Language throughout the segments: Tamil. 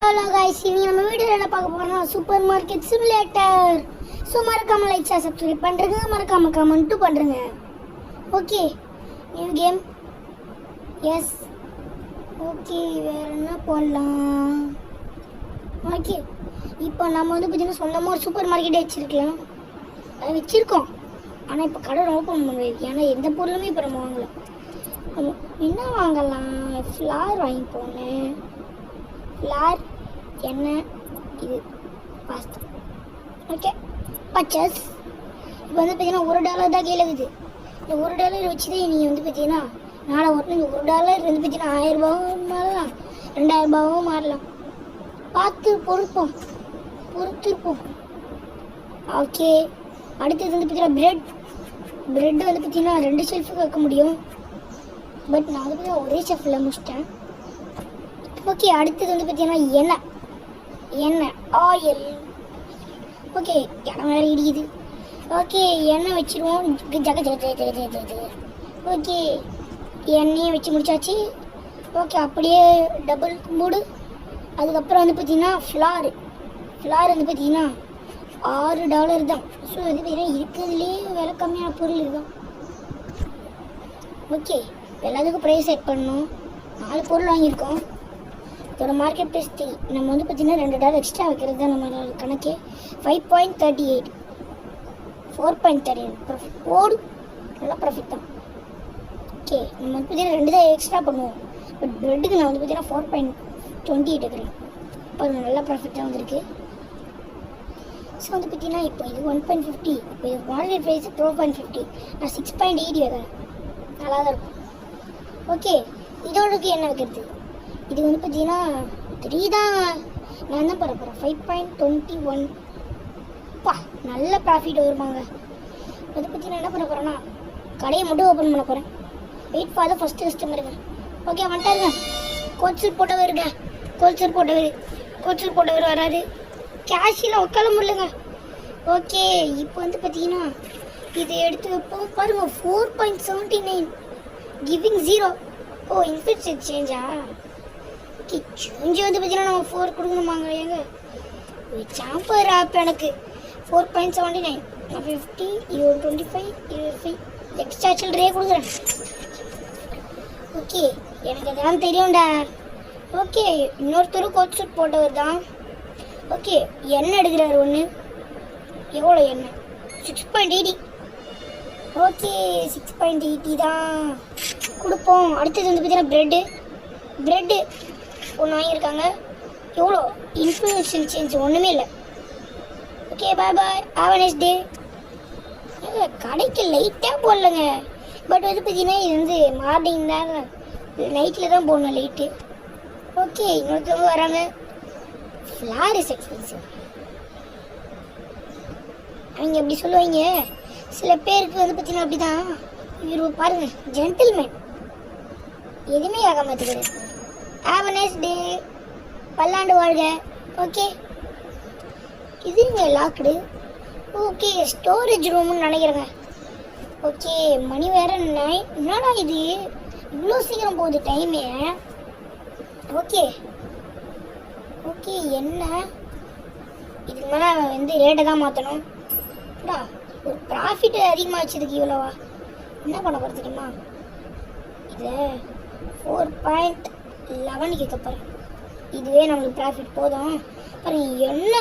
ஹலோ गाइस, இன்னைக்கு நம்ம வீடியோல என்ன பார்க்க போறோம்னா சூப்பர் மார்க்கெட் சிமுலேட்டர். சோ மறக்காம லைக் சப்ஸ்கிரைப் பண்றீங்க, மறக்காம கமெண்ட் பண்றீங்க. Okay, new game. Yes. Okay, வேற என்ன போடலாம்? ஓகே, இப்போ நம்ம பாத்தீங்கன்னா சொந்தமா ஒரு சூப்பர் மார்க்கெட் வச்சிருக்கலாம். அது வச்சிருக்கோம், ஆனால் இப்போ கடை ஓப்பன் பண்ணுறது. ஏன்னா எந்த பொருளுமே இப்போ நம்ம வாங்கலாம். என்ன வாங்கலாம்? ஃப்ளார் வாங்கி போனேன். ஃப்ளார் என்ன இது? பாஸ்தா. Okay, purchase. இப்போ பார்த்தீங்கன்னா $1 தான் கீழே இருக்குது. இந்த $1 வச்சு தான் நீங்கள் பார்த்தீங்கன்னா நாளை ஓட்டின இந்த $1 பார்த்தீங்கன்னா 1000 ரூபாவும் மாறலாம், 2000 ரூபாவும் மாறலாம். பார்த்து பொறுத்திருப்போம். ஓகே, அடுத்தது பார்த்தீங்கன்னா ப்ரெட் பார்த்தீங்கன்னா 2 ஷெல்ஃபுக்கு வைக்க முடியும். பட் நான் பார்த்தீங்கன்னா ஒரே ஷெல்ஃபில் முடிச்சிட்டேன். ஓகே, அடுத்தது பார்த்தீங்கன்னா எண்ணெய் ஆயில். ஓகே, இடம் வேறு இடிக்குது. ஓகே, எண்ணெய் வச்சுருவோம். ஓகே, எண்ணெயை வச்சு முடிச்சாச்சு. ஓகே, அப்படியே டபுள் மூடு. அதுக்கப்புறம் பார்த்தீங்கன்னா ஃப்ளார் பார்த்தீங்கன்னா $6 தான். ஸோ பார்த்தீங்கன்னா இருக்கிறதுலேயே விலை கம்மியான பொருள் இதுதான். ஓகே, எல்லாத்துக்கும் ப்ரைஸ் செட் பண்ணணும். 4 பொருள் வாங்கியிருக்கோம். இதோட மார்க்கெட் ப்ரைஸ் நம்ம பார்த்தீங்கன்னா $2 எக்ஸ்ட்ரா வைக்கிறது தான் நம்மளோட கணக்கு. 5.38 4.38 ப்ராஃபிட் போடு. நல்லா ப்ராஃபிட் தான். ஓகே, நம்ம பார்த்தீங்கன்னா 2 தான் எக்ஸ்ட்ரா பண்ணுவோம். பட் ப்ரெட்டுக்கு நான் பார்த்தீங்கன்னா 4.28 வைக்கிறேன். இப்போ நல்லா ப்ராஃபிட் தான் வந்திருக்கு. ஸோ பார்த்தீங்கன்னா இப்போ இது 1.50. இப்போ இது மார்க்கெட் ப்ரைஸ் 4.50. நான் 6.80 வைக்கிறேன். நல்லா தான் இருக்கும். ஓகே, இதோடக்கு என்ன வைக்கிறது? இது பார்த்தீங்கன்னா 3 தான். நான் என்ன பண்ண போகிறேன்? 5.21. நல்ல ப்ராஃபிட் வருவாங்க. அதை பற்றி நான் என்ன பண்ண போகிறேன்னா கடையை மட்டும் ஓப்பன் பண்ண போகிறேன். வெயிட் ஃபார் த ஃபஸ்ட்டு கஸ்டமருங்க. ஓகே, வந்துட்டாருங்க. கோச்சூர் போட்டவர் வராது. கேஷில் உட்கார முடியலங்க. ஓகே, இப்போ பார்த்தீங்கன்னா இது எடுத்து வைப்போம். பாருங்க, 4.79 கிவிங் 0. ஓ, இன்ஃபினிட் சேஞ்சா? ஓகே, சேஞ்சு பார்த்தீங்கன்னா நம்ம 4 கொடுக்கணுமாங்க. ஏங்க சாம்பர் ஆப் எனக்கு 4.79 50 இது 25 எக்ஸ்ட்ரா சில்லறையே கொடுக்குறேன். ஓகே, எனக்கு அதெல்லாம் தெரியும்டா. ஓகே, இன்னொருத்தரும் கோட் சூட் போட்டவர் தான். ஓகே, எண்ணெய் எடுக்கிறாரு ஒன்று. எவ்வளோ எண்ணெய்? 6.80. ஓகே, 6.80 தான் கொடுப்போம். அடுத்தது பார்த்தீங்கன்னா ப்ரெட்டு ஒன்று வாங்கியிருக்காங்க. எவ்வளோ? இன்ஃபர்மேஷன் சேஞ்ச் ஒன்றுமே இல்லை. Okay, bye have a nice day. கடைக்கு லைட்டாக போடலங்க. பட் பார்த்தீங்கன்னா இது மார்னிங் தான், நைட்டில் தான் போடணும் லைட்டு. ஓகே, இன்னொருத்தவங்க வராங்க. Flour is expensive. அவங்க எப்படி சொல்லுவாங்க, சில பேருக்கு பார்த்தீங்கன்னா அப்படி தான். இவர் பாருங்க, ஜென்டில்மேன், எதுவுமே ஆகாம இருக்குது. Have a nice day. பல்லாண்டு வாழ்க. ஓகே, இதுங்க லாக்டு. ஓகே, ஸ்டோரேஜ் ரூம்னு நினைக்கிறேங்க. ஓகே, மணி வேறு 9. என்னடா இது இவ்வளோ சீக்கிரம் போகுது டைமே? ஓகே என்ன இதுக்கு மேலே ரேட்டை தான் மாற்றணும். ஒரு ப்ராஃபிட் அதிகமாக வச்சதுக்கு இவ்வளோவா? என்ன பண்ண போகிறது தெரியுமா? இது 4.11 கேட்க போகிறேன். இதுவே நம்மளுக்கு ப்ராஃபிட் போதும். பாருங்க, என்ன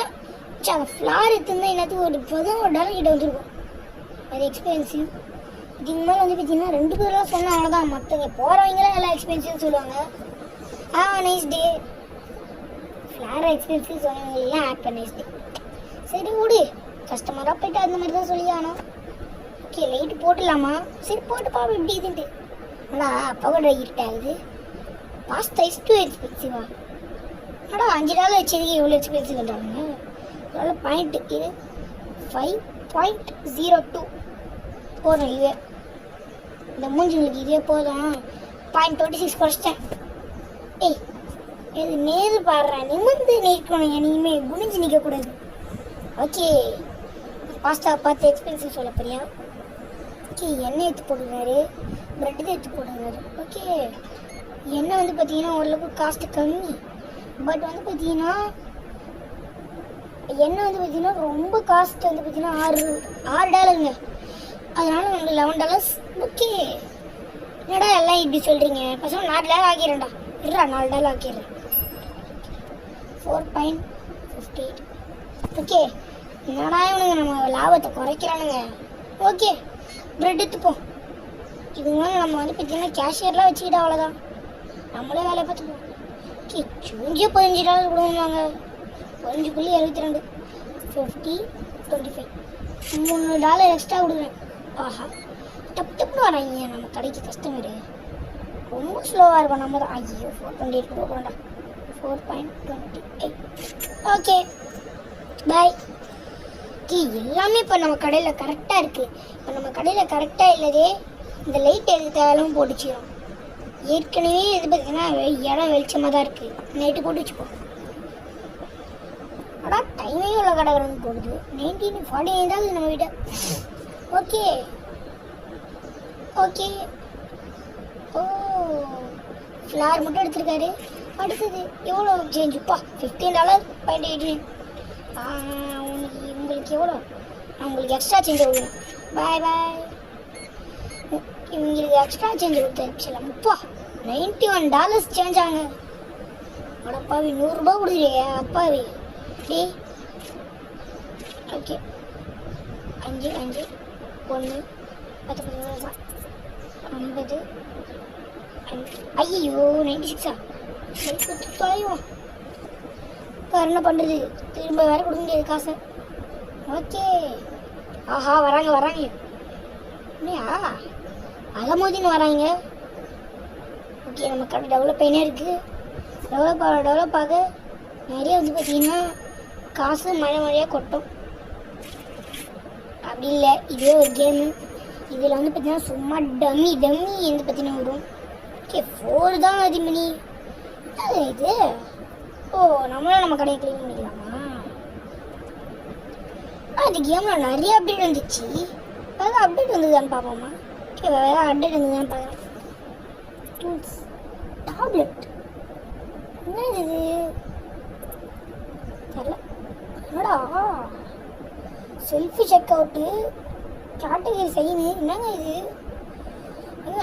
ஃப்ளார் எடுத்துருந்தா என்னத்துக்கு ஒரு $11 கிட்ட வந்துருக்கும். அது எக்ஸ்பென்சிவ். இதுக்கு மேலே பார்த்தீங்கன்னா 2 பேர்லாம் சொன்னால் அவ்வளோதான். மற்றவங்க போகிறவங்களாம் எல்லாம் எக்ஸ்பென்சிவ் சொல்லுவாங்க. Nice day. ஃப்ளார் எக்ஸ்பென்சிவ் சொன்னவங்களெல்லாம் நைஸ் டே. சரி விடு, கஸ்டமராக போய்ட்டு அந்த மாதிரி தான் சொல்லி ஆனோம். ஓகே, லைட்டு போட்டுடலாமா? சரி போட்டு பாப்போம் எப்படி இதுன்ட்டு. ஆனால் அப்போ கூட இருட்டாகுது. பாஸ்தா இஸ் டூ எக்ஸ்பென்சிவா? ஆனால் $5 வச்சதுக்கு எவ்வளோ எக்ஸ்பென்சிவ் பண்ணுறாங்க? அதனால பாயிண்ட் இது 5.02 போதும். இதுவே இந்த மூஞ்சிங்களுக்கு இதே போதும். 0.26 குறைச்சிட்டேன். ஏய், இது நேரு பாடுறேன். நிமிர்ந்து நிற்கணும், இனிமே குனிஞ்சு நிற்கக்கூடாது. ஓகே, பாஸ்தா பார்த்து எக்ஸ்பென்சிவ் சொல்ல போறியா? ஓகே, எண்ணெய் எடுத்து போடுறாரு, ப்ரெட்டு எடுத்து போடுறாரு. ஓகே, எண்ணெய் பார்த்தீங்கன்னா ஓரளவுக்கு காஸ்ட்டு கம்மி. பட் வந்து பார்த்தீங்கன்னா என்ன வந்து பார்த்தீங்கன்னா ரொம்ப காஸ்ட் வந்து பார்த்தீங்கன்னா $6 அதனால வந்து $11. ஓகே, என்னடா எல்லாம் இப்படி சொல்கிறீங்க? பசங்க $4 ஆக்கிடுறேன்டா. இல்லைடா, $4 ஆக்கிடுறேன். 4.58. ஓகே, என்னடா இவனுங்க நம்ம லாபத்தை குறைக்கிறானுங்க. ஓகே, பிரெட் எடுத்துப்போம். இதுக்கு மேலே நம்ம வந்து பார்த்தீங்கன்னா கேஷியர்லாம் வச்சுக்கிட்டா அவ்வளோதான், நம்மளே வேலையை பார்த்துப்போம். ஓகே, சுஞ்சியே $15 கொடுவாங்க. 15.72. 50, 25. $3 எக்ஸ்ட்ரா கொடுக்குறேன். ஆஹா, டப்புன்னு வராங்க நம்ம கடைக்கு கஸ்டமரு. ரொம்ப ஸ்லோவாக இருக்கும் நம்ம தான். ஐயோ, 4.28 கொடுக்குறோம்டா. 4.28. ஓகே, பாய். எல்லாமே இப்போ நம்ம கடையில் கரெக்டாக இருக்குது. இப்போ நம்ம கடையில் கரெக்டாக இல்லதே இந்த லைட் எது தேவையும் போட்டுச்சிடும். ஏற்கனவே இது பார்த்தீங்கன்னா இடம் வெளிச்சமாக தான் இருக்குது. நைட்டு போட்டு வச்சுப்போம். ஆனால் டைமே உள்ள கடை போடுது. 19:49 தான் நம்ம வீட்டை. Okay okay. ஓ, ஃப்ளார் மட்டும் எடுத்துருக்காரு. அடுத்தது எவ்வளோ சேஞ்சுப்பா? $15.80. உங்களுக்கு எவ்வளோ? நான் உங்களுக்கு எக்ஸ்ட்ரா சேஞ்ச் கொடுக்குறேன். பாய் பாய். இவங்களுக்கு எக்ஸ்ட்ரா சேஞ்ச் கொடுத்தேன். அப்பா, $91 சேஞ்ச் ஆங்க. அடப்பாவி, $100 கொடுக்குறியே அப்பாவி. Day okay, 5 5 1 10 50. ஐயோ, 96. தொலைவோம். வேறு என்ன பண்ணுறது? திரும்ப வேறு கொடுக்க முடியாது காசை. ஓகே, ஆஹா, வராங்க. இல்லையா, அலமோதின்னு வராங்க. ஓகே, நம்ம கடை டெவலப் ஆகினே இருக்குது. டெவலப் ஆக நிறைய வந்து பார்த்தீங்கன்னா காசு மழையாக கொட்டும். அப்படி இல்லை, இதே ஒரு கேமு. இதில் வந்து பார்த்தீங்கன்னா சும்மா டம்மி வந்து பார்த்தீங்கன்னா வரும். ஓகே, 4 தான் அதிமணி. இது ஓ, நம்மளும் நம்ம கடையை க்ளீன் பண்ணிக்கலாமா? அந்த கேமில் நிறைய அப்டேட் வந்துச்சு. வேறு அப்டேட் வந்ததுதான்னு பார்ப்போமா? ஓகே, வேறு அப்டேட் வந்ததுதான்னு பார்க்குறேன். Tools tablet. என்ன இது? தெரியல. என்னடா, செல்ஃபி செக் அவுட்டு கேட்டகரி செய்யணும். என்னங்க இது?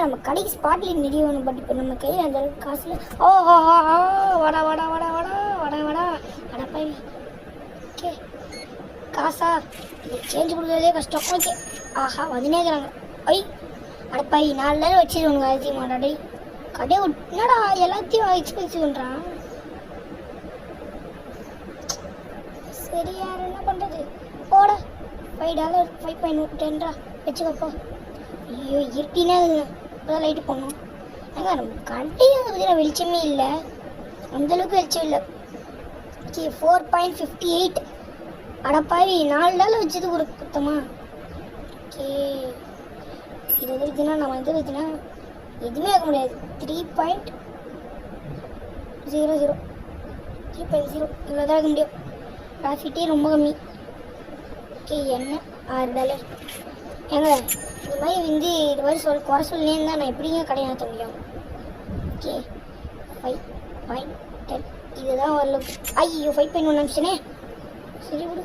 நம்ம கடைக்கு ஸ்பாட்ல நிறைய வேணும். பட் இப்போ நம்ம கையில் அந்த அளவுக்கு காசு. ஓ வடா பை. ஓகே, காசா இது சேஞ்ச் கொடுக்குறதே கஷ்டம். ஓகே, ஆஹா, வந்துனே இருக்கிறாங்க. ஐ அடப்பாய், $4 வச்சு உனக்கு அதிக மாட்டாடே கடை. என்னடா எல்லாத்தையும் எக்ஸ்பென்சிவ் பண்ணுறான். சரி, யார் என்ன பண்ணுறது? போட $5 5.10 வச்சுக்கப்போ. ஐயோ, இருட்டினே இப்போதான் லைட்டு போடணும். ஏங்க, நம்ம கடையை பார்த்தீங்கன்னா வெளிச்சமே இல்லை, அந்தளவுக்கு வெளிச்சம் இல்லை. ஓகே, 4.58. அடப்பாவி, $4 வச்சது ஒரு குத்தமா? ஓகே, இது வந்து பார்த்தீங்கன்னா நம்ம வந்து பார்த்தீங்கன்னா எதுவுமே ஆக முடியாது. 3.00 3.0 இவ்வளோ தான் ஆக முடியும். ப்ராஃபிட்டே ரொம்ப கம்மி. ஓகே, என்ன $6. ஏங்க, இந்த மாதிரி வந்து இது மாதிரி குறை சொல்லேன்னு தான் நான் எப்படிங்க கடை நடத்த முடியும்? ஓகே, 5.10 இதுதான் வரல. ஐயோ, 5.1 நிமிஷனே. சரி விடு.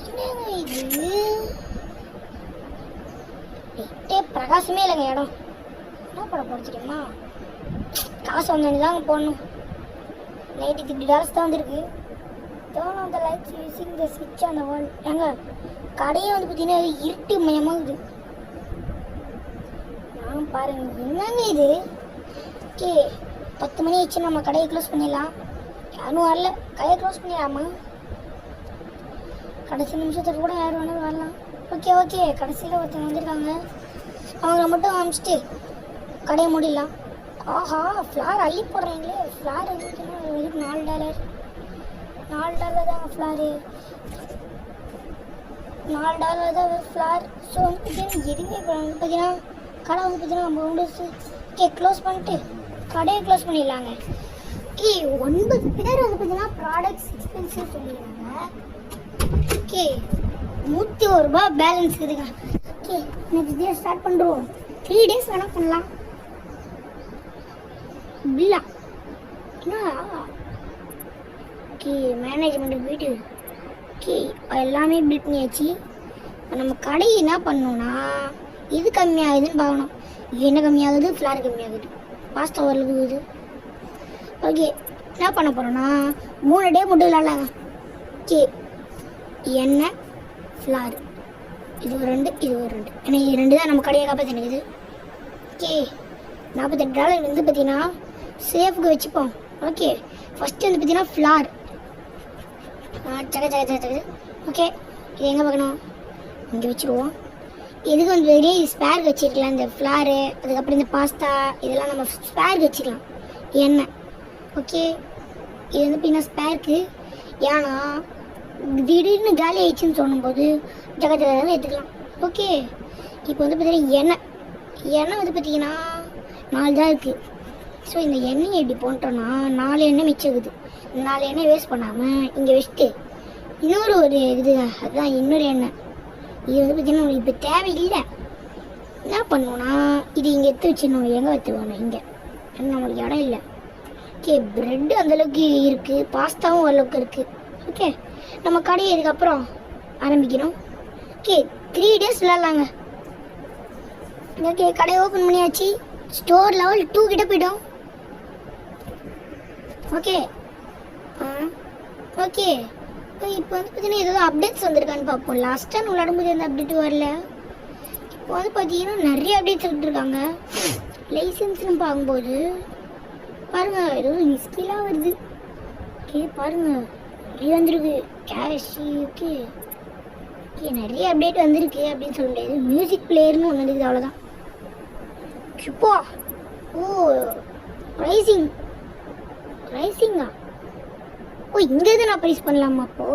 என்னங்க இது? பிரகாசமே இல்லைங்க இடம். என்ன படம் போடுச்சுமா? காசு வந்தோன்னு தாங்க போடணும். நைட்டு $50 தான் வந்துருக்கு. Turn on the lights using the switch on the wall. ஏங்க, கடையை வந்து பார்த்தீங்கன்னா இருட்டு மயமாகுது. நான் பாருங்க, என்னங்க இது? ஓகே, 10 மணி ஆச்சு. நம்ம கடையை க்ளோஸ் பண்ணிடலாம். யாரும் வரல, கடையை க்ளோஸ் பண்ணிடலாமா? கடைசி நிமிஷத்துக்கு கூட யார் வேணாலும் வரலாம். ஓகே, கடைசியில் ஒருத்தவங்க வந்திருக்காங்க. அவங்கள மட்டும் அனுப்பிச்சிட்டு கடையை மூடிடலாம். ஆஹா, ஃப்ளார் அள்ளி போடுறாங்களே. ஃப்ளார் வந்துச்சுன்னா $4 தான் ஃப்ளாரு. $4 தான் ஃப்ளார். ஸோ வந்து பார்த்தீங்கன்னா எதுவுமே வந்து பார்த்தீங்கன்னா கடை வந்து பார்த்தீங்கன்னா நம்ம முடிச்சு. ஓகே, க்ளோஸ் பண்ணிட்டு கடையை க்ளோஸ் பண்ணிடலாங்க. ஓகே, 9 பேர் வந்து பார்த்தீங்கன்னா ப்ராடக்ட்ஸ் எக்ஸ்பென்சிவ் சொல்லிடுறாங்க. ஓகே, $101 பேலன்ஸ் இருக்குதுங்க. ஓகே, நெக்ஸ்ட் டே ஸ்டார்ட் பண்ணுறோம். 3 days வேணால் பண்ணலாம். பில்லா என்ன ஓகே மேனேஜ்மெண்ட் வீடு ஓகே எல்லாமே பில்ட் பண்ணியாச்சு. இப்போ நம்ம கடை என்ன பண்ணோம்னா இது கம்மியாகுதுன்னு பார்க்கணும். என்ன கம்மியாகுது? ஃப்ளார் கம்மியாகுது, பாஸ்தா ஓரளவுக்கு. ஓகே என்ன பண்ண போகிறோன்னா 3 டே மட்டும் விளாட்லாங்க. ஓகே எண்ணெய் ஃப்ளார் இது ஒரு 2 இது ஒரு 2 ஏன்னா இது 2 தான் நம்ம கடையை காப்பாற்றினுக்குது. ஓகே $48 வந்து பார்த்தீங்கன்னா சேஃபுக்கு வச்சுப்போம். ஓகே ஃபஸ்ட்டு வந்து பார்த்தீங்கன்னா ஃப்ளார் சக ஓகே இது எங்கே பார்க்கணும்? இங்கே வச்சுருவோம். எதுக்கு வந்து பெரிய ஸ்பேருக்கு வச்சுருக்கலாம். இந்த ஃப்ளாரு அதுக்கப்புறம் இந்த பாஸ்தா இதெல்லாம் நம்ம ஸ்பேருக்கு வச்சுக்கலாம். எண்ணெய் ஓகே இது வந்து பார்த்தீங்கன்னா ஸ்பேருக்கு. ஏன்னா திடீர்னு காலி ஆயிடுச்சுன்னு சொல்லும்போது ஜகஜகதான் எடுத்துக்கலாம். ஓகே இப்போ வந்து பார்த்தீங்கன்னா எண்ணெய் வந்து பார்த்தீங்கன்னா 4 தான் இருக்குது. ஸோ இந்த எண்ணெயை எப்படி போட்டோன்னா 4 எண்ணெய் மிச்சகுது. 4 எண்ணெய் வேஸ்ட் பண்ணாமல் இங்கே வச்சுட்டு இன்னொரு இது அதுதான் இன்னொரு எண்ணெய். இது வந்து பார்த்தீங்கன்னா உங்களுக்கு இப்போ தேவையில்லை. என்ன பண்ணுவோன்னா இது இங்கே எடுத்து வச்சிடணும். எங்கே வச்சுருவாங்க இங்கே நம்மளுக்கு இடம் இல்லை. ஓகே ப்ரெட்டு அந்தளவுக்கு இருக்குது, பாஸ்தாவும் ஓரளவுக்கு இருக்குது. ஓகே நம்ம கடையை இதுக்கப்புறம் ஆரம்பிக்கணும். ஓகே 3 டேஸ் விளாட்லாங்க. ஓகே கடை ஓப்பன் பண்ணியாச்சு. ஸ்டோர் லெவல் 2 கிட்ட போய்ட்டோம். ஓகே ஓகே இப்போ வந்து பார்த்தீங்கன்னா ஏதாவது அப்டேட்ஸ் வந்திருக்கான்னு பார்ப்போம். லாஸ்ட் டைம் விளாடும்போது எந்த அப்டேட்டும் வரல. இப்போ வந்து பார்த்தீங்கன்னா நிறைய அப்டேட்ஸ் விட்டுருக்காங்க. லைசன்ஸ்னு பார்க்கும்போது பாருங்கள் ஏதோ மிஸ்கிலாக வருது. ஓகே பாருங்கள் நிறைய வந்திருக்கு கேஷ். ஓகே ஓகே நிறைய அப்டேட் வந்திருக்கு அப்படின்னு சொல்ல முடியாது. மியூசிக் பிளேயர்னு ஒன்று இருக்குது, அவ்வளோதான். இப்போ ஓ ரைசிங்கா ஓ இங்கே இருந்து நான் ப்ரைஸ் பண்ணலாமா? அப்போ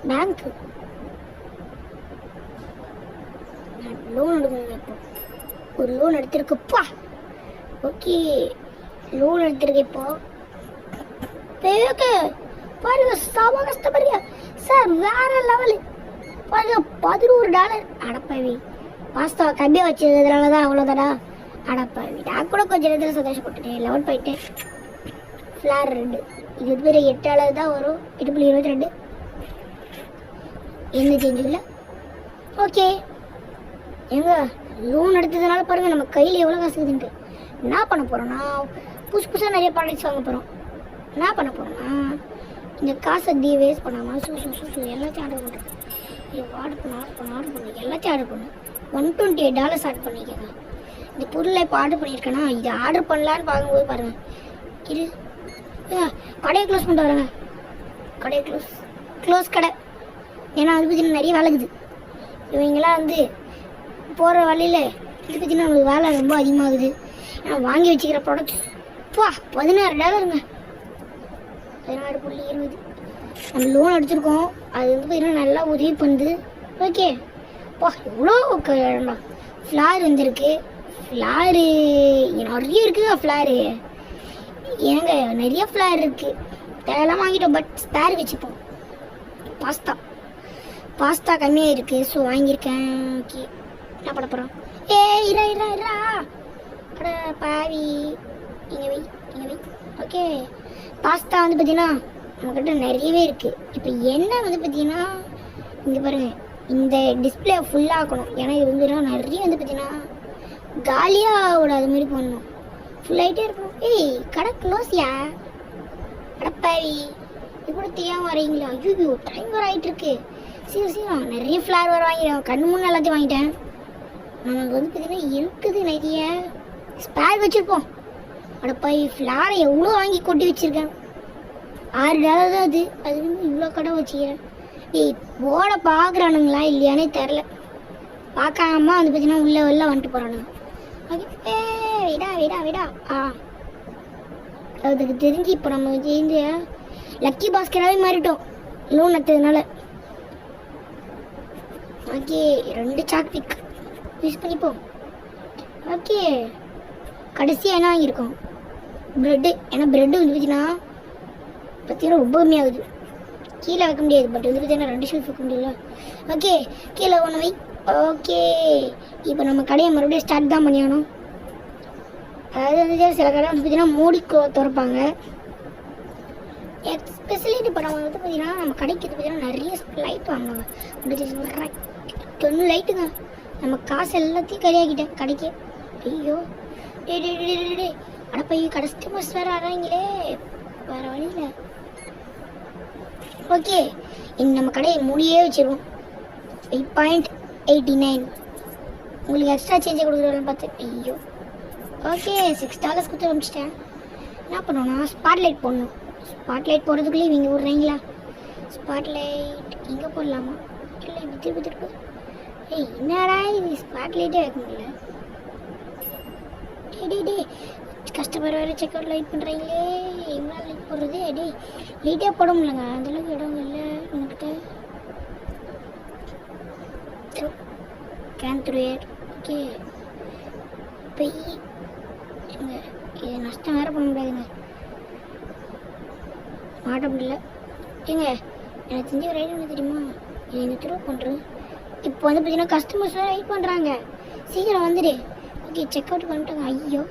பேங்க்கு லோன் எடுக்கணுங்க. இப்போ ஒரு லோன் எடுத்திருக்குப்பா. ஓகே லோன் எடுத்திருக்கு. இப்போ பாருங்க சாமா கஷ்டப்படுறியா சார், வேற லெவலு. பாருங்க $11. அடப்பாவி பாஸ்தா கம்மியாக வச்சதுனால தான் அவ்வளோதானா? அடப்பாவி நான் கூட கொஞ்சம் நேரத்தில் சந்தோஷப்பட்டுட்டேன். 11 போயிட்டு ஃப்ளார் 2 இது பேர் $8 தான் வரும். 8.22 எந்த சேஞ்சும் இல்லை. ஓகே எங்க லோன் எடுத்ததுனால பாருங்கள் நம்ம கையில் எவ்வளோ காசு இருக்குதுன்ட்டு. என்ன பண்ண போகிறோன்னா புதுசாக நிறைய ப்ராடக்ட்ஸ் வாங்க போகிறோம். என்ன பண்ண போகிறோன்னா இந்த காசை வேஸ்ட் பண்ணாமல் எல்லாத்தையும் ஆர்டர் பண்ணுறேன். ஆர்டர் பண்ணு எல்லாத்தையும் ஆர்டர் பண்ணு. $128 ஆர்டர் பண்ணிக்கோங்க. இந்த பொருளை இப்போ ஆர்டர் பண்ணியிருக்கேன்னா இதை ஆர்டர் பண்ணலான்னு பார்க்கும்போது பாருங்கள் இது கடையை க்ளோஸ் பண்ணிட்டு வரேங்க. கடையை க்ளோஸ் கடை. ஏன்னா அது பற்றி நிறைய வேலை இருக்குது. இவங்கெல்லாம் வந்து போகிற வழியில் இது பற்றினா நம்மளுக்கு வேலை ரொம்ப அதிகமாகுது. ஏன்னா வாங்கி வச்சுக்கிற ப்ராடக்ட்ஸ் $16. 16.20 நம்ம லோன் எடுத்துருக்கோம். அது வந்து பார்த்தீங்கன்னா நல்லா உதவி பண்ணுது. ஓகே பா எவ்வளோ ஃப்ளார் வந்துருக்கு. ஃப்ளாரு நிறைய இருக்குங்க. ஃப்ளாரு ஏங்க நிறைய ஃப்ளார் இருக்குது. தேவையெல்லாம் வாங்கிட்டோம். பட் ஸ்பேர் வச்சுப்போம். பாஸ்தா கம்மியாக இருக்குது, ஸோ வாங்கியிருக்கேன். ஓகே என்ன பண்ண போகிறோம்? இரா அட பாவி இங்கே வை. ஓகே பாஸ்தா வந்து பார்த்தீங்கன்னா நம்மக்கிட்ட நிறையவே இருக்குது. இப்போ என்ன வந்து பார்த்தீங்கன்னா இங்கே பாருங்கள் இந்த டிஸ்பிளே ஃபுல்லாகணும். ஏன்னா இது வந்து நிறைய வந்து பார்த்தீங்கன்னா காலியாக விடாத மாதிரி பண்ணணும். ஃபுல்லாகிட்டே இருக்கணும். கடை க்ளோஸ்யா அடப்பாவி இது கூட தெரியாமல் வரீங்களா? ஐயோ டைம் வர ஆகிட்டு இருக்கு. சீக்கிரம் நிறைய ஃப்ளார் வர வாங்கிட்டேன். கண்ணு முன்னே எல்லாத்தையும் வாங்கிட்டேன். நமக்கு வந்து பார்த்தீங்கன்னா இருக்குது நிறைய ஸ்பேர் வச்சுருப்போம். அடப்பாவி ஃப்ளாரை எவ்வளோ வாங்கி கொட்டி வச்சுருக்கேன். $6 தான் அது வந்து இவ்வளோ கடை வச்சுக்கிறேன். போட பார்க்குறானுங்களா இல்லையானே தெரில. பார்க்காம வந்து பார்த்தீங்கன்னா உள்ளே வந்துட்டு போகிறானுங்க. ஓகே விடா அதுக்கு தெரிஞ்சு இப்போ நம்ம சேர்ந்து லக்கி பாஸ்கராகவே மாறிட்டோம் லோன் எடுத்ததுனால. ஓகே 2 சாக்பிக் யூஸ் பண்ணிப்போம். ஓகே கடைசியாக என்ன வாங்கியிருக்கோம்? ப்ரெட்டு. ஏன்னா ப்ரெட்டு வந்து பார்த்தீங்கன்னா ரொம்ப கம்மியாகுது. கீழே வைக்க முடியாது. பட் வந்து பார்த்தீங்கன்னா 2 ஷெல்ஃப் வைக்க முடியல. ஓகே கீழே ஒன்று வை. ஓகே இப்போ நம்ம கடையை மறுபடியும் ஸ்டார்ட் தான் பண்ணியானோம். அதாவது வந்துட்டு சில கடை வந்து பார்த்தீங்கன்னா மூடி திறப்பாங்க. எஸ்பெஷலி இப்போ நம்ம வந்து பார்த்தீங்கன்னா நம்ம கடைக்கு பார்த்தீங்கன்னா நிறைய லைட் வாங்குவாங்க. 10 லைட்டுங்க. நம்ம காசு எல்லாத்தையும் கரையாக்கிட்டேன் கடைக்கு. ஐயோ டே அடப்பா கஸ்டமர்ஸ் வேறு ஆறாங்களே, வேறு வழியில். ஓகே, இன்னும் நம்ம கடையை மூடியே வச்சிருவோம். 8.89 உங்களுக்கு எக்ஸ்ட்ரா சேஞ்சை கொடுக்குறோன்னு பார்த்து. ஐயோ ஓகே, $6 கொடுத்து அனுப்பிச்சிட்டேன். என்ன பண்ணணும்னா ஸ்பாட்லைட் போடணும். ஸ்பாட்லைட் போடுறதுக்குள்ளே இவங்க விட்றீங்களா? ஸ்பாட்லைட் இங்கே போடலாமா? இல்லை இப்படி திருப்பி என்னடா இது ஸ்பாட்லைட்டே வைக்க முடியல. டே கஸ்டமர் வேறு செக் அவுட் லைட் பண்ணுறீங்களே, எவ்வளோ லைட் போடுறது? லைட்டே போட முடியலங்க, அந்தளவுக்கு இடம் இல்லை என்கிட்ட. Can through air. ஓகே இப்போ இது நஷ்டம் வேறு பண்ண முடியாதுங்க, மாட்ட முடியல. எனக்கு தெரிஞ்ச ரைட் என்ன தெரியுமா, இந்த த்ரூ பண்ணுறேன். இப்போ வந்து பார்த்தீங்கன்னா கஸ்டமர்ஸ் வேறு வெயிட் பண்ணுறாங்க, சீக்கிரம் வந்துடு. ஓகே செக் அவுட் பண்ணிட்டாங்க. ஐயோ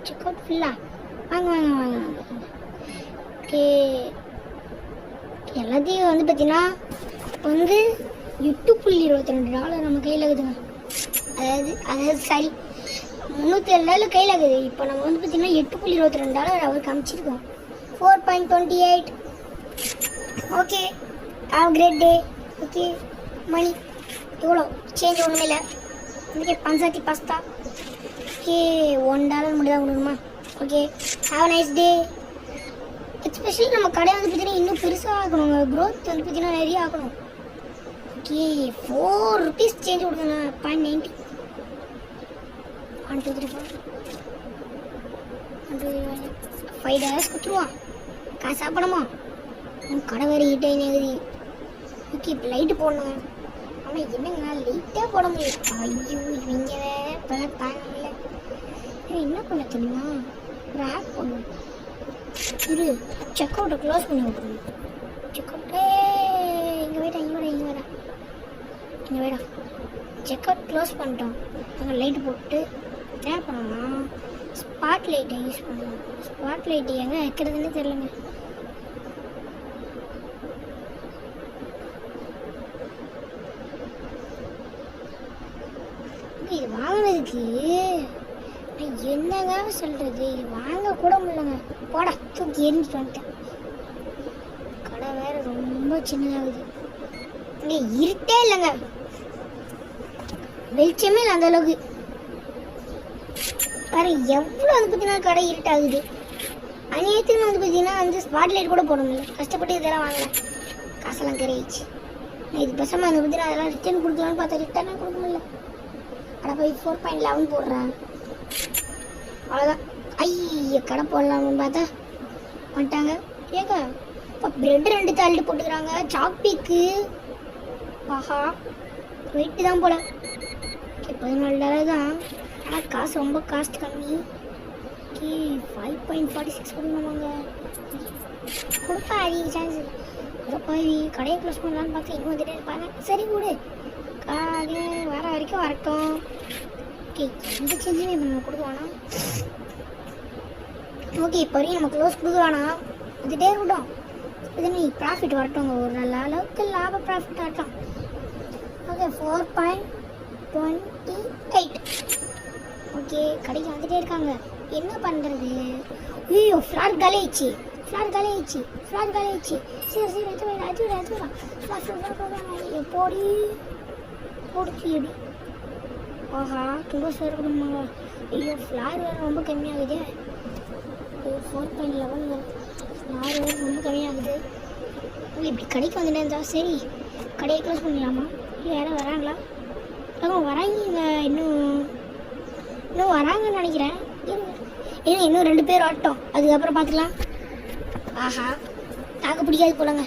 செக் அவுட் ஃபுல்லா வாங்க வாங்க வாங்க வாங்க. ஓகே எல்லாத்தையும் வந்து பார்த்தீங்கன்னா வந்து $8.22 நம்ம கையில் இருக்குதுங்க. அதாவது சரி $307 கையில் இருக்குது. இப்போ நம்ம வந்து பார்த்தீங்கன்னா $8.22 அவருக்கு அமைச்சிருக்கோம். 4.28. Okay have great day. Okay மணி எவ்வளோ சேஞ்ச் ஒன்றுமே இல்லை. Okay பஞ்சாத்தி pasta. ஓகே $1 மட்டும் தான் கொடுக்கணுமா? Okay have nice day. Especially நம்ம கடை வந்து பார்த்தீங்கன்னா இன்னும் பெருசாக ஆகணுங்க, க்ரோத் வந்து பார்த்தீங்கன்னா நிறைய ஆகணும். ஓகே $4 சேஞ்ச் கொடுக்குங்க. 0.90. 1 2 3 4 $5 கொடுத்துருவான். காசு சாப்பிடணுமா? கடை வேறு ஹீட் ஆகினேங்குது. ஓகே இப்போ லைட்டு போடணுங்க. ஆனால் என்னங்க லைட்டாக போட முடியும். ஐயோ இவங்க வேறு இப்போ தாங்க முடியல. என்ன பண்ண தெரியுமா, ஒரு ஆப் பண்ணணும். இரு செக் அவுட்டை க்ளோஸ் பண்ணி விட்டுருணும். செக் அவுட்டே இங்கே வேடா செக் அவுட் க்ளோஸ் பண்ணிட்டோம். அங்கே லைட்டு போட்டு என்ன பண்ணோம்னா ஸ்பாட் லைட்டை யூஸ் பண்ணணும். ஸ்பாட் லைட்டு எங்கே வைக்கிறதுன்னு தெரியலங்க. இது வாங்கினதுக்கு என்னங்க சொல்கிறது, இது வாங்க கூட முடியலங்க. போடா தூக்கி எரிஞ்சிட்டு வந்துட்டேன். கடை வேறு ரொம்ப சின்னதாகுது. இங்கே இருட்டே இல்லைங்க, வெளிச்சமே இல்லை அந்த அளவுக்கு. வேறு எவ்வளோ வந்து பார்த்தீங்கன்னா கடை இருட்டாகுது. அநியத்துக்கு வந்து பார்த்தீங்கன்னா வந்து ஸ்பாட் லைட் கூட போட முடியல. கஷ்டப்பட்டு இதெல்லாம் வாங்கினேன், காசெல்லாம் கரையிச்சு. இது பெசமாக வந்து பார்த்தீங்கன்னா அதெல்லாம் ரிட்டர்ன் கொடுக்கலான்னு பார்த்தா ரிட்டர்னாக கொடுக்க முடியல. கடை போய் 4.11 போடுறான். அவ்வளோதான். ஐய கடை போடலாம்னு பார்த்தா வந்துட்டாங்க. ஏங்க இப்போ ப்ரெட் 2 தள்ளிட்டு போட்டுக்கிறாங்க. சாப்பிக்கு ஆஹா வெயிட்டு தான் போல. ஓகே $14 தான், ஆனால் காசு ரொம்ப காஸ்ட் கம்மி. ஓகே 5.46 கொடுக்கணுமாங்க. கொடுப்பா அதிக சான்ஸ். அதை போய் கடையை க்ளோஸ் பண்ணலான்னு பார்த்தா இன்னும் வந்துட்டே இருப்பாங்க. சரி விடு, வர வரைக்கும் வரட்டும். ஓகே எந்த சேஞ்சுமே இப்போ நம்ம கொடுக்க வேணாம். ஓகே இப்போ வரைக்கும் நம்ம க்ளோஸ் கொடுக்க வேணாம், வந்துட்டே இருக்கட்டும். இது நீ ப்ராஃபிட் வரட்டும், ஒரு நல்ல அளவுக்கு லாப ப்ராஃபிட் வரட்டும். ஓகே 4.28. ஓகே கடைக்கு வந்துட்டே இருக்காங்க. என்ன பண்ணுறது? ஐயோ ஃப்ளாட் காலி ஆயிடுச்சு. சரி போடி போடுச்சு எப்படி. ஆஹா ரொம்ப சார் கொடுமாங்க. ஐயோ ஃப்ளார் வேறு ரொம்ப கம்மியாகுது. 4.11 வரும். ஃப்ளார் வேறு ரொம்ப கம்மியாகுது. இப்படி கடைக்கு வந்துட்டே இருந்தால் சரி கடையை க்ளோஸ் பண்ணிடலாமா? இல்லை யாரும் வராங்களா? வராங்க இன்னும் வராங்கன்னு நினைக்கிறேன். இன்னும் 2 பேர் ஆட்டோம், அதுக்கப்புறம் பார்த்துக்கலாம். ஆஹா தாக்க பிடிக்காது போலங்க.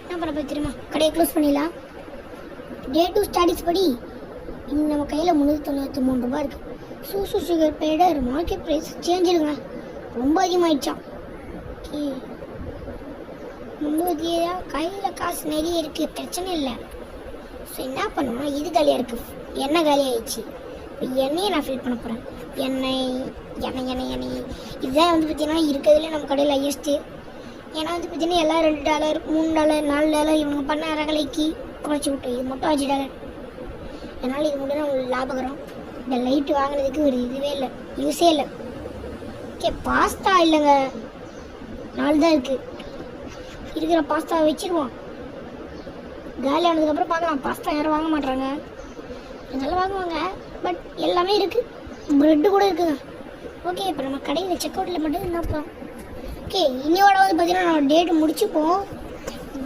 என்ன பண்ண போய் தெரியுமா, கடையை க்ளோஸ் பண்ணிடலாம். டே 2 ஸ்டாட்டிக்ஸ் படி இன்னும் நம்ம கையில் $393 இருக்குது. சூசு சுகர் பேடர் மார்க்கெட் ப்ரைஸ் சேஞ்ச் இல்லைங்க, ரொம்ப அதிகமாகிடுச்சான். ஓகே முந்நூறு கையில் காசு நிறைய இருக்குது, பிரச்சனை இல்லை. ஸோ என்ன பண்ணோம்னா இது காலியாக இருக்குது, எண்ணெய் காலி ஆயிடுச்சு. எண்ணெயை நான் ஃபில் பண்ண போகிறேன். எண்ணெய் எண்ணெய் எண்ணெய் எண்ணெய் இதுதான் வந்து பார்த்தீங்கன்னா இருக்கிறதுல நம்ம கடையில் ஹையஸ்ட்டு. ஏன்னா வந்து பார்த்தீங்கன்னா எல்லாம் $2 $3 $4 இவங்க பண்ண அறகலைக்கு குறைச்சி விட்டு இது மட்டும் $5. அதனால் இது மட்டும் தான் உங்களுக்கு லாபகரம். இந்த லைட்டு வாங்கினதுக்கு ஒரு இதுவே இல்லை, யூஸே இல்லை. ஓகே, பாஸ்தா இல்லைங்க, 4 தான் இருக்குது. இருக்கிற பாஸ்தாவை வச்சுருவோம். காலி ஆனதுக்கப்புறம் பார்க்கலாம். பாஸ்தா யாரும் வாங்க மாட்றாங்க, அதனால வாங்குவாங்க. பட் எல்லாமே இருக்குது, ப்ரெட்டு கூட இருக்குங்க. ஓகே, இப்போ நம்ம கடையில் செக் அவுட்டில் மட்டும் என்ன போகிறோம். ஓகே, இன்னையோட வந்து பார்த்தீங்கன்னா நம்ம டேட்டு முடிச்சுப்போம்.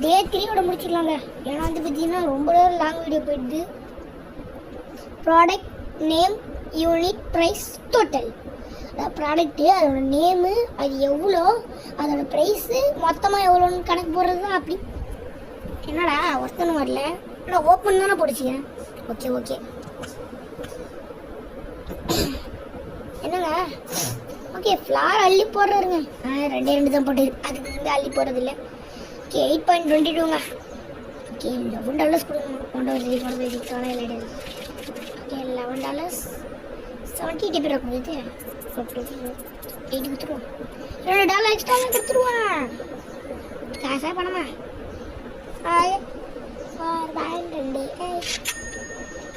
டே 3 முடிச்சுக்கலாங்க. ஏன்னா வந்து பார்த்தீங்கன்னா ரொம்ப லாங் வீடியோ போயிடுது. Product name, unit, price, total. அதாவது ப்ராடக்ட்டு, அதோட நேமு, அது எவ்வளோ, அதோட ப்ரைஸு, மொத்தமாக எவ்வளோன்னு கணக்கு போடுறது தான். அப்படி என்னடா ஒருத்தனும் வரல, ஆனால் ஓப்பன் தானே போடுச்சிங்க. ஓகே ஓகே, என்னங்க ஓகே, ஃப்ளார் அள்ளி போடுறாருங்க. 2 தான் போட்டு, அதுக்கு வந்து அள்ளி போடுறதில்ல. ஓகே, 8.22ங்க. ஓகே, $11 கொடுங்க. $1 ஓகே, $11 70 பேர் கொடுத்து 8 கொடுத்துருவோம். $2 எக்ஸ்ட்ரா கொடுத்துருவோம். காசா பணமா?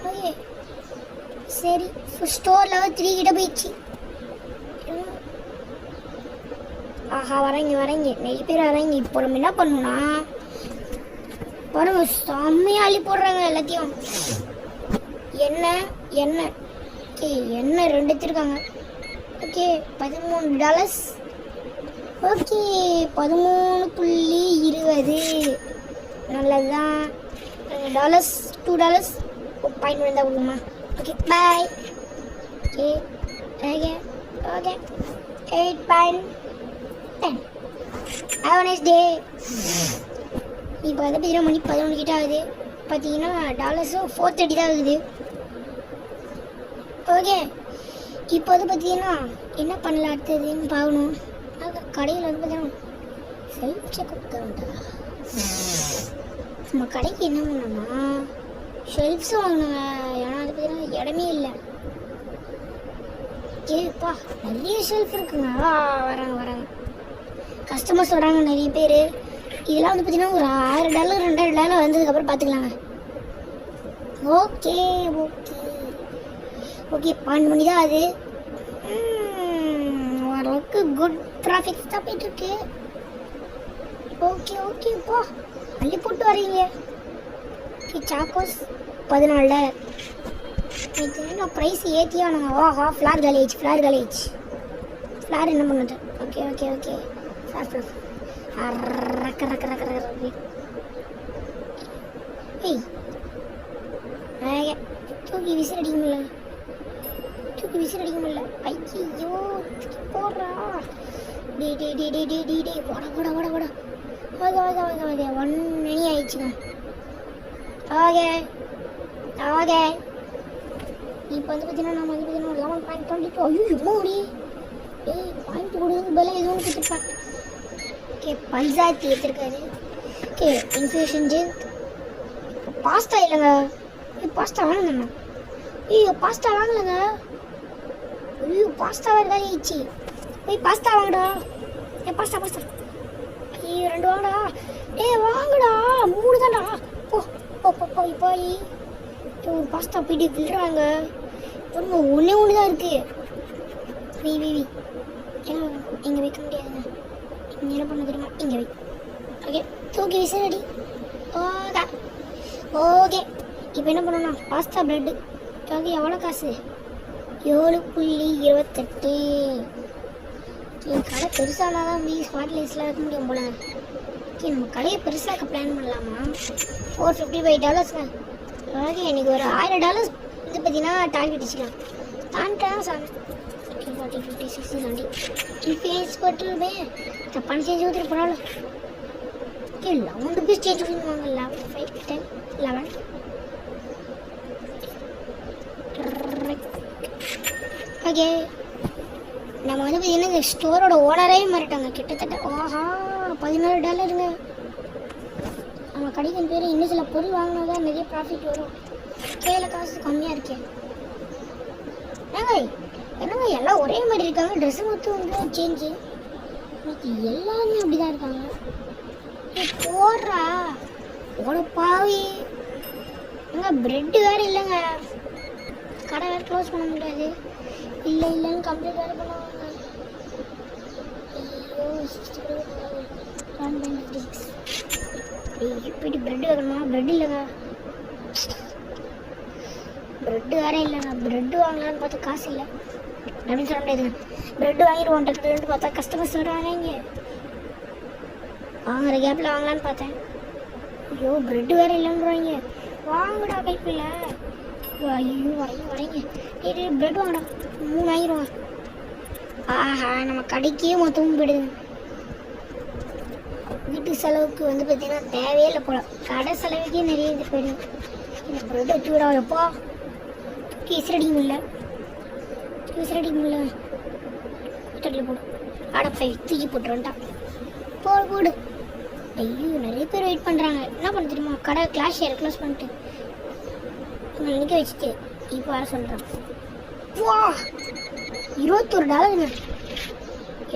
ஓகே சரி, ஸ்டோரில் 3 கிட்ட போயிடுச்சு. ஆஹா, வரேங்க நிறைய பேர் வரேங்க. இப்போ நம்ம என்ன பண்ணணும்னா பாருங்க, செம்மையாக அள்ளி போடுறாங்க எல்லாத்தையும். எண்ணெய் ஓகே, எண்ணெய் 2 எடுத்துருக்காங்க. ஓகே, $13. ஓகே, 13.20 நல்லது தான். $2 பாயிண்ட் வந்தால் கொடுங்கம்மா. Okay, bye. Okay okay okay, 8.10. Have a nice day. இப்போ வந்து பார்த்தீங்கன்னா மணி 11 கிட்ட ஆகுது. பார்த்தீங்கன்னா டாலர்ஸும் 430 தான் ஆகுது. ஓகே, இப்போ வந்து பார்த்தீங்கன்னா என்ன பண்ணலாம் அடுத்ததுன்னு பார்க்கணும். கடையில் வந்து பார்த்தீங்கன்னா செல்ஃப் செக்அப் கவுண்டா. நம்ம கடைக்கு என்ன பண்ணோம்னா ஷெல்ஃப்ஸ் வாங்கினாங்க. ஏன்னா அது பார்த்தீங்கன்னா இடமே இல்லை. ஏப்பா நிறைய ஷெல்ஃப் இருக்குங்க. வராங்க கஸ்டமர்ஸ் வராங்க நிறைய பேர். இதெல்லாம் வந்து பார்த்தீங்கன்னா ஒரு $6 $2 வந்ததுக்கப்புறம் பார்த்துக்கலாங்க. ஓகே ஓகே ஓகே, 12 மணி தான் அது. ஓரளவுக்கு குட் ப்ராஃபிட்ஸ் தான் போயிட்டுருக்கு. ஓகே ஓகேப்பா, அள்ளி போட்டு வரீங்க. Okay, Chocos $14. நான் ப்ரைஸ் ஏற்றியானுங்க. ஓஹா, ஃப்ளார் காலேஜ் ஃப்ளார் என்ன பண்ணுது? ஓகே ஓகே ஓகே, ஃப்ளார் ஏய், தூக்கி விசில் அடிக்க முடியல. ஐயோ, போடுறா. டே ஓட 1 மணி ஆயிடுச்சுங்க. ஓகே இப்போ வந்து பார்த்தீங்கன்னா நம்ம வந்து பார்த்தீங்கன்னா 11.22. ஐயோ மூடி பாயிண்ட் கொடுக்குறது பதிலாக எதுவும் கொடுத்துருப்பேன். ஓகே, பல்சாத்தி எடுத்துருக்காரு. Okay, infusion gel. பாஸ்தா இல்லைங்க. பாஸ்தா வாங்கண்ணா. பாஸ்தா வாங்கலைங்க. பாஸ்தா வேறு தான் ஆயிடுச்சு. பாஸ்தா வாங்கடா. பாஸ்தா 2 வாங்கடா. வாங்கடா, 3 தான்டா. போய் ஒரு பாஸ்தா போயிட்டு விழுறாங்க. ஒன்று தான் இருக்கு. இங்கே வைக்க முடியாதுங்க. இங்கே என்ன பண்ண தெரியுமா? இங்கே வை. ஓகே, தூக்கி விசில். ஓகே, இப்போ என்ன பண்ணணும்? Pasta bread. ஓகே, எவ்வளோ காசு? 7.28. கடை பெருசானா தான் ஸ்மார்ட் லைட்ஸில் இருக்க முடியும் போல. ஓகே, நம்ம கடையை பெருசாக பிளான் பண்ணலாமா? $455. ஓகே, எனக்கு ஒரு $1000 இது பார்த்தீங்கன்னா டார்கெட் வச்சுக்கலாம். தாண்டா சாமி. ஓகே, 40 50 60 70 இன்ஃபேஸ் போட்டுருமே. தப்பான சேஞ்ச் ஊற்றிட்டு போனாலும். Okay, $11 change ஊற்றிடுவாங்க. 11 5 10 11. ஓகே, நம்ம வந்து பார்த்தீங்கன்னா இந்த ஸ்டோரோட ஓனரே மாறிட்டாங்க கிட்டத்தட்ட. ஓஹா, $14. நம்ம கடைக்கு பேர் இன்னும் சில பொருள் வாங்கினா தான் நிறைய ப்ராஃபிட் வரும். கையில் காசு கம்மியாக இருக்கேன். ஏங்க என்னங்க எல்லாம் ஒரே மாதிரி இருக்காங்க, ட்ரெஸ் மட்டும் வந்து சேஞ்சு. இன்னைக்கு எல்லாருமே அப்படிதான் இருக்காங்க. போடுறா ஓட பாவி. ஏங்க பிரெட்டு வேற இல்லைங்க, கடை வேறு க்ளோஸ் பண்ண முடியாது. இல்லைன்னு கம்ப்ளீட் வேறு பண்ணுவாங்க. ஐயோ 60 போயிட்டு பிரெட் வைக்கணுமா? பிரெட் இல்லைங்க, பிரெட்டு வேற இல்லைங்க. பிரெட்டு வாங்கலான்னு பார்த்தா காசு இல்லை அப்படின்னு சொல்ல முடியாதுங்க. பிரெட்டு வாங்கிடுவோம் டக்குன்னு பார்த்தா கஸ்டமர்ஸ் வராங்க. இங்கே வாங்குற கேப்பில் வாங்கலான்னு பார்த்தேன். ஐயோ பிரெட்டு வேற இல்லைன்றாங்க. வாங்கடா கைப்பில்ல. ஐயோ வரீங்க பிரெட் வாங்கடா, 3 வாங்கிடுவாங்க. ஆஹா நம்ம கடைக்கே மொத்தமும் போயிடுது. வீட்டு செலவுக்கு வந்து பார்த்தீங்கன்னா தேவையே இல்லை போல, கடை செலவுக்கே நிறைய இது போயிடும். இந்த பிரெட் வச்சு விடா எப்போ கீசரடி முடியல தட்டில் போடு. அடப்பை தூக்கி போட்டுருன்ட்டான். போடு. ஐயோ நிறைய பேர் வெயிட் பண்ணுறாங்க. என்ன பண்ண தெரியுமா, கடை கிளாஸ் ஷேர் க்ளோஸ் பண்ணிட்டு நிற்க வச்சுட்டு இப்போ வர சொல்கிறேன். வா $21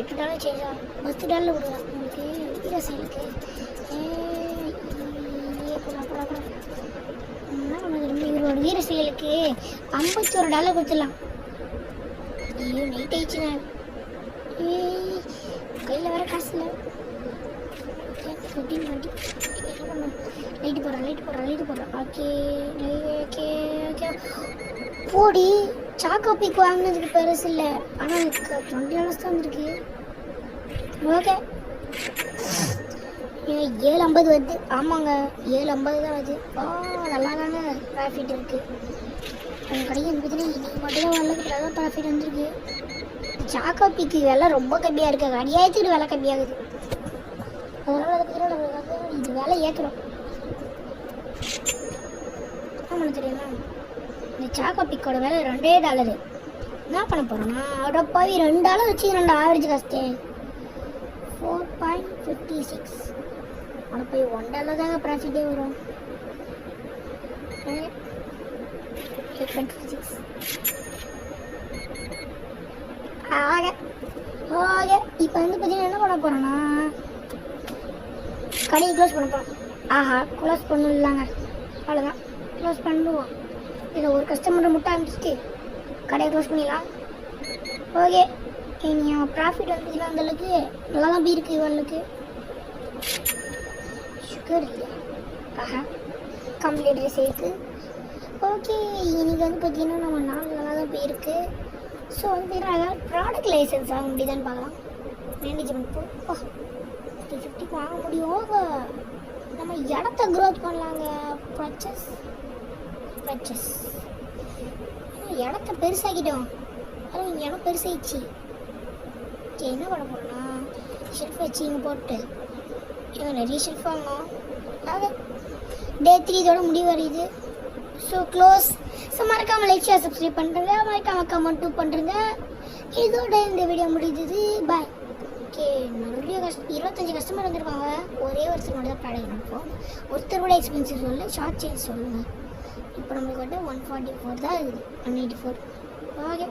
$8 சேஞ்சா $10 கொடுக்குறேன் உங்களுக்கு வீர செயலுக்கு. என்ன பண்ண தெரியுமா, இவரோட வீர செயலுக்கு $51 கொடுத்துடலாம். ஐயோ நைட் ஆயிடுச்சுங்க, கையில் வேற காசு இல்லை. 15 20 லைட்டு போடுறேன். ஓகே போடி. சாக்கோ பீக் வாங்கினதுக்கு பெருசு இல்லை, ஆனால் எனக்கு $20 தான் வந்துருக்கு. ஓகே 7.50 வருது. ஆமாங்க 7.50 தான் வருது. நல்லா தாங்க ப்ராஃபிட் இருக்குது. உங்கள் கடைக்கு வந்து பார்த்தீங்கன்னா இன்னைக்கு மட்டும்தான் வரலுக்கு நல்லா ப்ராஃபிட் வந்துருக்கு. சாக்கோ பீக்கு விலை ரொம்ப கம்மியாக இருக்குது, அநியாயத்துக்கு விலை கம்மியாகுது. அதனால் அதை பற்றி நம்ம இது விலை ஏற்றுறோம். ஆமாம் தெரியுமா, இந்த சாக்கோ பிக்கோட விலை $2. என்ன பண்ண போகிறோன்னா அவட போய் $2 வச்சுக்கிறோம்டா. Average cost 4.56. அவட போய் $1 தாங்க ப்ராஃபிட்டே வரும். 8.56. ஓகே இப்போ வந்து பார்த்தீங்கன்னா என்ன பண்ண போகிறோன்னா கடையை க்ளோஸ் பண்ண போகிறோம். ஆஹா க்ளோஸ் பண்ணலாங்க, அவ்வளோதான் க்ளோஸ் பண்ணுவோம். இதில் ஒரு கஸ்டமரை மட்டும் அனுப்பிச்சிட்டு கடையை க்ளோஸ் பண்ணிடலாம். ஓகே இனி ப்ராஃபிட் வந்துச்சுன்னா அந்தளவுக்கு நல்லா தான் போயிருக்கு. இவளுக்கு சுகர் இல்லையா? ஆஹா கம்ப்ளீட் சேர்த்து. ஓகே இன்னைக்கு வந்து பார்த்தீங்கன்னா நம்ம நாள் நல்லா தான் போயிருக்கு. ஸோ வந்து பார்த்தீங்கன்னா ப்ராடக்ட் லைசன்ஸ் வாங்க முடியுதான்னு பார்க்கலாம். மேனேஜ்மெண்ட் 50 வாங்க முடியும். நம்ம இடத்த க்ரோத் பண்ணலாங்க. பர்ச்சேஸ் இடத்த பெருசாக்கிட்டோம். அதுவும் இடம் பெருசாகிடுச்சு. ஓகே என்ன பண்ண போகிறோன்னா ஷெல்ஃப் வச்சு இங்கே போட்டு இவங்க நிறைய ஷெல்ஃப் வாங்கணும். ஆக Day 3 இதோட முடிவு வருது. So close. ஸோ மறக்காமல் லைக் ஷேர் சப்ஸ்கிரைப் பண்ணுறேங்க, மறக்காமல் கமெண்ட்டும் பண்ணுறேங்க. இதோட இந்த வீடியோ முடிஞ்சது. பாய். ஓகே நிறைய 25 கஸ்டமர் வந்துருக்காங்க. ஒரே ஒருத்தர் மட்டும் தான் ப்ராடக்ட் அனுப்போம். ஒருத்தர் கூட எக்ஸ்பென்சிவ் சொல்லல, ஷார்ட் சேஞ்ச் சொல்லுங்கள். இப்போ நம்மளுக்கு வந்து 144 தான் இருக்குது, 184. ஓகே